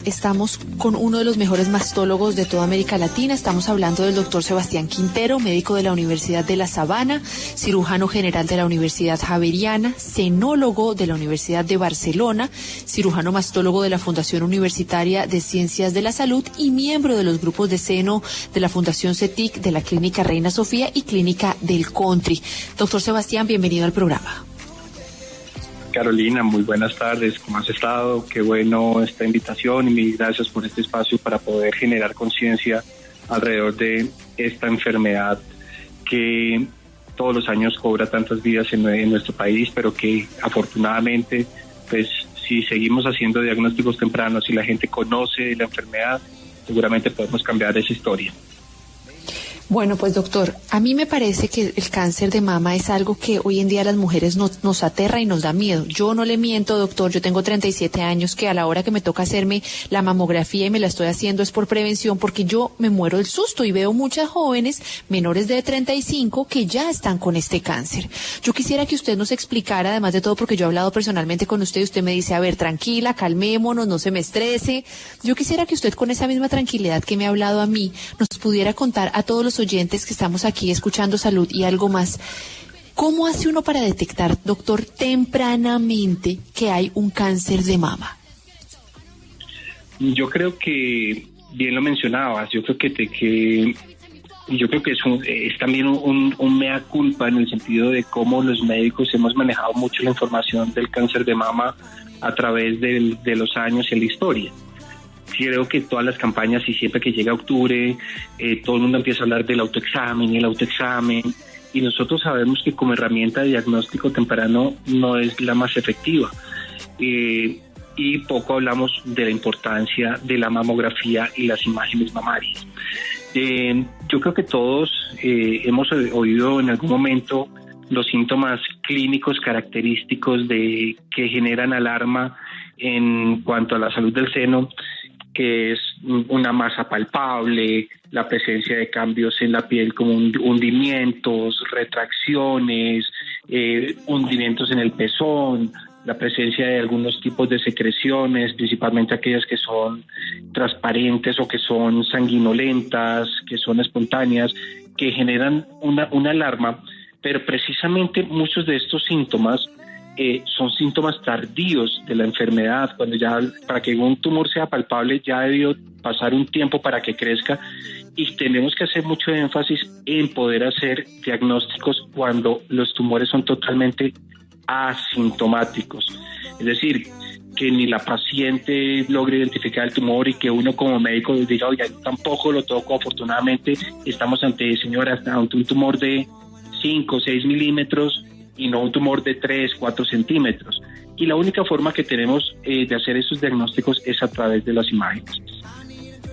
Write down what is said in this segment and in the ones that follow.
estamos con uno de los mejores mastólogos de toda América Latina. Estamos hablando del doctor Sebastián Quintero, médico de la Universidad de La Sabana, cirujano general de la Universidad Javeriana, cenólogo de la Universidad de Barcelona, cirujano mastólogo de la Fundación Universitaria de Ciencias de la Salud y miembro de los grupos de seno de la Fundación CETIC, de la Clínica Reina Sofía y Clínica del Country. Doctor Sebastián, bienvenido al programa. Carolina, muy buenas tardes, ¿cómo has estado? Qué bueno esta invitación y mil gracias por este espacio para poder generar conciencia alrededor de esta enfermedad que todos los años cobra tantas vidas en nuestro país, pero que afortunadamente, pues si seguimos haciendo diagnósticos tempranos y la gente conoce la enfermedad, seguramente podemos cambiar esa historia. Bueno, pues doctor, a mí me parece que el cáncer de mama es algo que hoy en día a las mujeres nos aterra y nos da miedo. Yo no le miento, doctor, yo tengo 37 años, que a la hora que me toca hacerme la mamografía y me la estoy haciendo es por prevención, porque yo me muero del susto y veo muchas jóvenes menores de 35 que ya están con este cáncer. Yo quisiera que usted nos explicara, además de todo, porque yo he hablado personalmente con usted y usted me dice, a ver, tranquila, calmémonos, no se me estrese. Yo quisiera que usted, con esa misma tranquilidad que me ha hablado a mí, nos pudiera contar a todos los oyentes que estamos aquí escuchando Salud y algo más. ¿Cómo hace uno para detectar, doctor, tempranamente que hay un cáncer de mama? Yo creo que, bien lo mencionabas, yo creo que es también un mea culpa en el sentido de cómo los médicos hemos manejado mucho la información del cáncer de mama a través de los años y la historia. Creo que todas las campañas, y siempre que llega octubre, todo el mundo empieza a hablar del autoexamen, y nosotros sabemos que como herramienta de diagnóstico temprano no es la más efectiva. Y poco hablamos de la importancia de la mamografía y las imágenes mamarias. Yo creo que todos hemos oído en algún momento los síntomas clínicos característicos que generan alarma en cuanto a la salud del seno, que es una masa palpable, la presencia de cambios en la piel como hundimientos, retracciones, hundimientos en el pezón, la presencia de algunos tipos de secreciones, principalmente aquellas que son transparentes o que son sanguinolentas, que son espontáneas, que generan una alarma, pero precisamente muchos de estos síntomas son síntomas tardíos de la enfermedad, cuando ya para que un tumor sea palpable ya debió pasar un tiempo para que crezca, y tenemos que hacer mucho énfasis en poder hacer diagnósticos cuando los tumores son totalmente asintomáticos, es decir, que ni la paciente logre identificar el tumor y que uno como médico diga, oye, tampoco lo toco, afortunadamente estamos ante un tumor de 5 o 6 milímetros y no un tumor de 3, 4 centímetros. Y la única forma que tenemos de hacer esos diagnósticos es a través de las imágenes.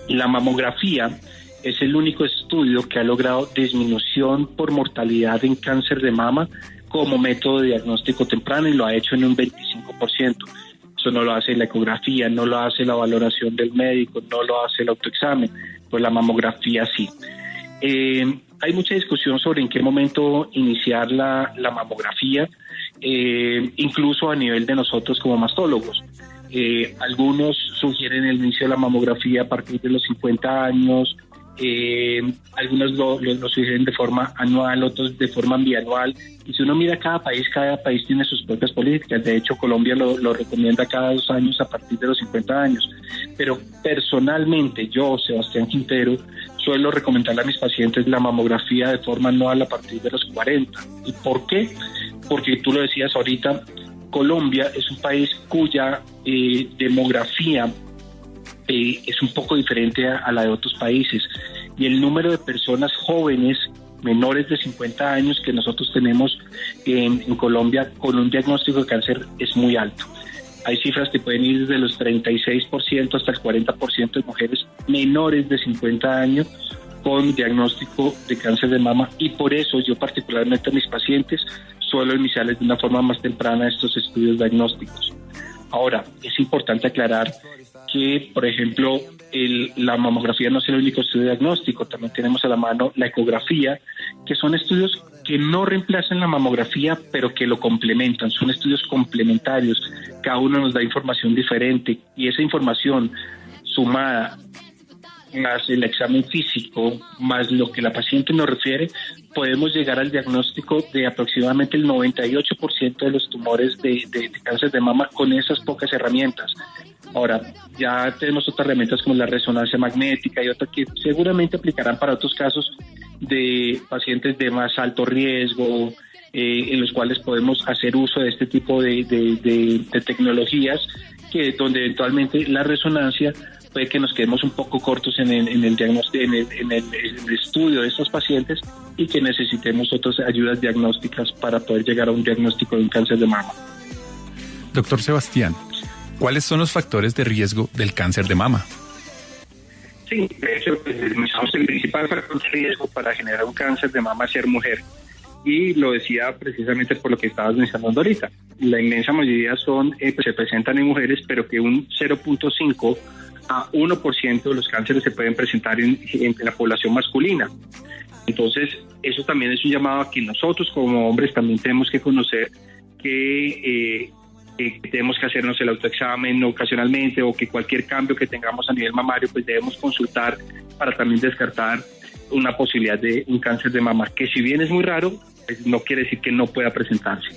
La mamografía es el único estudio que ha logrado disminución por mortalidad en cáncer de mama como método de diagnóstico temprano, y lo ha hecho en un 25%. Eso no lo hace la ecografía, no lo hace la valoración del médico, no lo hace el autoexamen, pues la mamografía sí. Hay mucha discusión sobre en qué momento iniciar la mamografía, incluso a nivel de nosotros como mastólogos. Algunos sugieren el inicio de la mamografía a partir de los 50 años, algunos lo sugieren de forma anual, otros de forma bianual, y si uno mira cada país tiene sus propias políticas. De hecho, Colombia lo recomienda cada 2 años a partir de los 50 años, pero personalmente yo, Sebastián Quintero, suelo recomendarle a mis pacientes la mamografía de forma anual a partir de los 40. ¿Y por qué? Porque tú lo decías ahorita, Colombia es un país cuya demografía es un poco diferente a la de otros países, y el número de personas jóvenes menores de 50 años que nosotros tenemos en Colombia con un diagnóstico de cáncer es muy alto. Hay cifras que pueden ir desde los 36% hasta el 40% de mujeres menores de 50 años con diagnóstico de cáncer de mama, y por eso yo particularmente a mis pacientes suelo iniciarles de una forma más temprana estos estudios diagnósticos. Ahora, es importante aclarar que, por ejemplo, la mamografía no es el único estudio diagnóstico, también tenemos a la mano la ecografía, que son estudios que no reemplazan la mamografía, pero que lo complementan, son estudios complementarios, cada uno nos da información diferente, y esa información sumada más el examen físico, más lo que la paciente nos refiere, podemos llegar al diagnóstico de aproximadamente el 98% de los tumores de cáncer de mama con esas pocas herramientas. Ahora, ya tenemos otras herramientas como la resonancia magnética y otras que seguramente aplicarán para otros casos de pacientes de más alto riesgo, en los cuales podemos hacer uso de este tipo de tecnologías, que donde eventualmente la resonancia puede que nos quedemos un poco cortos en el diagnóstico, en el estudio de estos pacientes, y que necesitemos otras ayudas diagnósticas para poder llegar a un diagnóstico de un cáncer de mama. Doctor Sebastián, ¿cuáles son los factores de riesgo del cáncer de mama? Sí, de hecho, el principal factor de riesgo para generar un cáncer de mama es ser mujer. Y lo decía precisamente por lo que estabas mencionando ahorita. La inmensa mayoría se presentan en mujeres, pero que un 0.5 a 1% de los cánceres se pueden presentar en la población masculina. Entonces, eso también es un llamado a que nosotros como hombres también tenemos que conocer que tenemos que hacernos el autoexamen ocasionalmente, o que cualquier cambio que tengamos a nivel mamario, pues debemos consultar para también descartar una posibilidad de un cáncer de mama, que si bien es muy raro, pues no quiere decir que no pueda presentarse.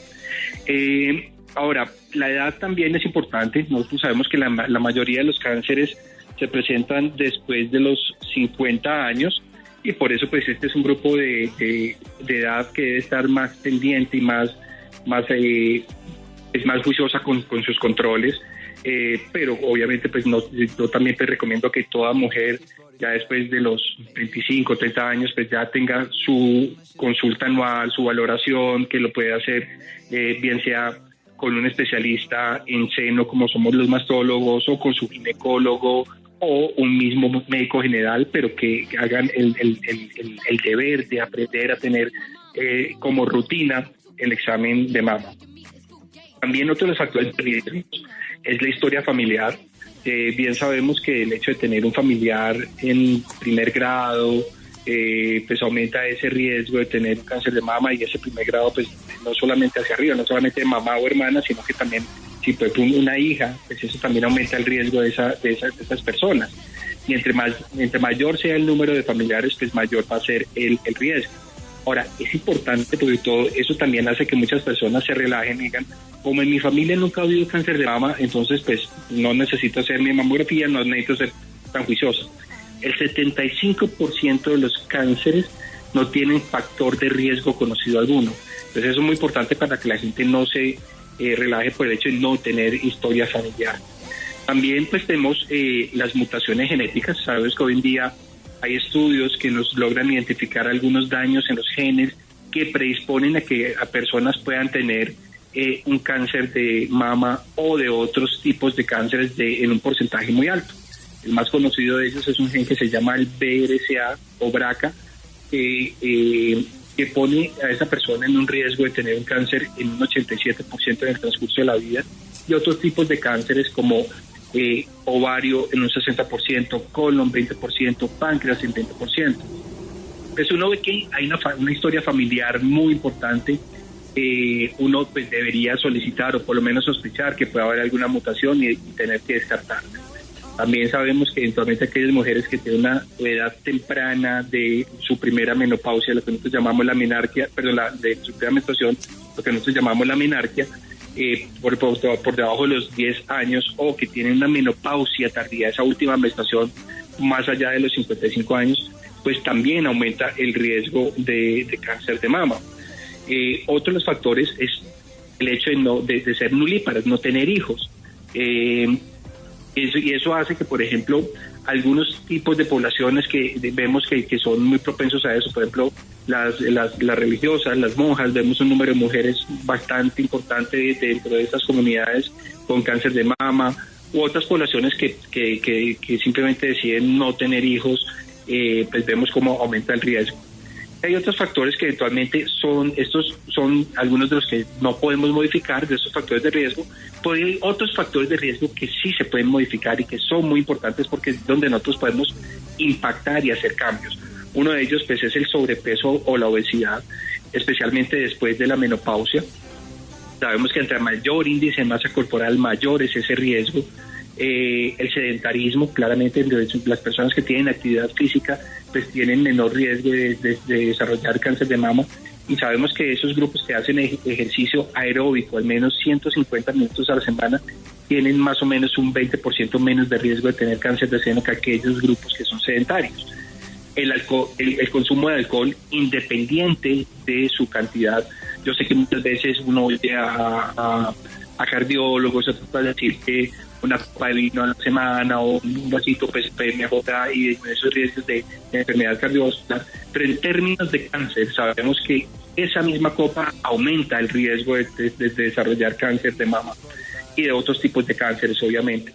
Ahora, la edad también es importante. Nosotros sabemos que la mayoría de los cánceres se presentan después de los 50 años, y por eso pues este es un grupo de edad que debe estar más pendiente y es más juiciosa con sus controles, pero obviamente pues yo también te recomiendo que toda mujer ya después de los 25, 30 años pues ya tenga su consulta anual, su valoración, que lo puede hacer bien sea con un especialista en seno como somos los mastólogos, o con su ginecólogo, o un mismo médico general, pero que hagan el deber de aprender a tener como rutina el examen de mama. También otro de los factores de riesgo es la historia familiar. Bien sabemos que el hecho de tener un familiar en primer grado pues aumenta ese riesgo de tener cáncer de mama, y ese primer grado pues no solamente hacia arriba, no solamente de mamá o hermana, sino que también si fue una hija, pues eso también aumenta el riesgo de esas personas. Y entre mayor sea el número de familiares, pues mayor va a ser el riesgo. Ahora, es importante porque todo eso también hace que muchas personas se relajen y digan, como en mi familia nunca ha habido cáncer de mama, entonces pues no necesito hacer mi mamografía, no necesito ser tan juicioso. El 75% de los cánceres no tienen factor de riesgo conocido alguno. Entonces eso es muy importante para que la gente no se relaje por el hecho de no tener historia familiar. También pues tenemos las mutaciones genéticas. Sabes que hoy en día hay estudios que nos logran identificar algunos daños en los genes que predisponen a que a personas puedan tener un cáncer de mama o de otros tipos de cánceres en un porcentaje muy alto. El más conocido de ellos es un gen que se llama el BRCA o BRCA, que pone a esa persona en un riesgo de tener un cáncer en un 87% en el transcurso de la vida, y otros tipos de cánceres como ovario en un 60%, colon 20%, páncreas en 20%. Pues uno ve que hay una historia familiar muy importante. Uno pues debería solicitar o por lo menos sospechar que pueda haber alguna mutación y tener que descartarla. También sabemos que eventualmente aquellas mujeres que tienen una edad temprana de su primera menopausia, lo que nosotros llamamos la menarquia, de su primera menstruación, lo que nosotros llamamos la menarquia, por debajo de los 10 años, o que tienen una menopausia tardía, esa última menstruación más allá de los 55 años, pues también aumenta el riesgo de cáncer de mama. Otro de los factores es el hecho de ser nulíparas, no tener hijos. Y eso hace que, por ejemplo, algunos tipos de poblaciones que vemos que son muy propensos a eso, por ejemplo, las religiosas, las monjas, vemos un número de mujeres bastante importante dentro de estas comunidades con cáncer de mama, u otras poblaciones que simplemente deciden no tener hijos, pues vemos cómo aumenta el riesgo. Hay otros factores que eventualmente estos son algunos de los que no podemos modificar, de estos factores de riesgo, pero hay otros factores de riesgo que sí se pueden modificar y que son muy importantes porque es donde nosotros podemos impactar y hacer cambios. Uno de ellos pues es el sobrepeso o la obesidad, especialmente después de la menopausia. Sabemos que entre mayor índice de masa corporal, mayor es ese riesgo. El sedentarismo, claramente las personas que tienen actividad física pues tienen menor riesgo de desarrollar cáncer de mama, y sabemos que esos grupos que hacen ejercicio aeróbico al menos 150 minutos a la semana tienen más o menos un 20% menos de riesgo de tener cáncer de seno que aquellos grupos que son sedentarios. El consumo de alcohol, independiente de su cantidad, yo sé que muchas veces uno oye a cardiólogos a decir que una copa de vino a la semana o un vasito pues mejor y esos riesgos de enfermedad cardiovascular, pero en términos de cáncer sabemos que esa misma copa aumenta el riesgo de desarrollar cáncer de mama y de otros tipos de cánceres, obviamente.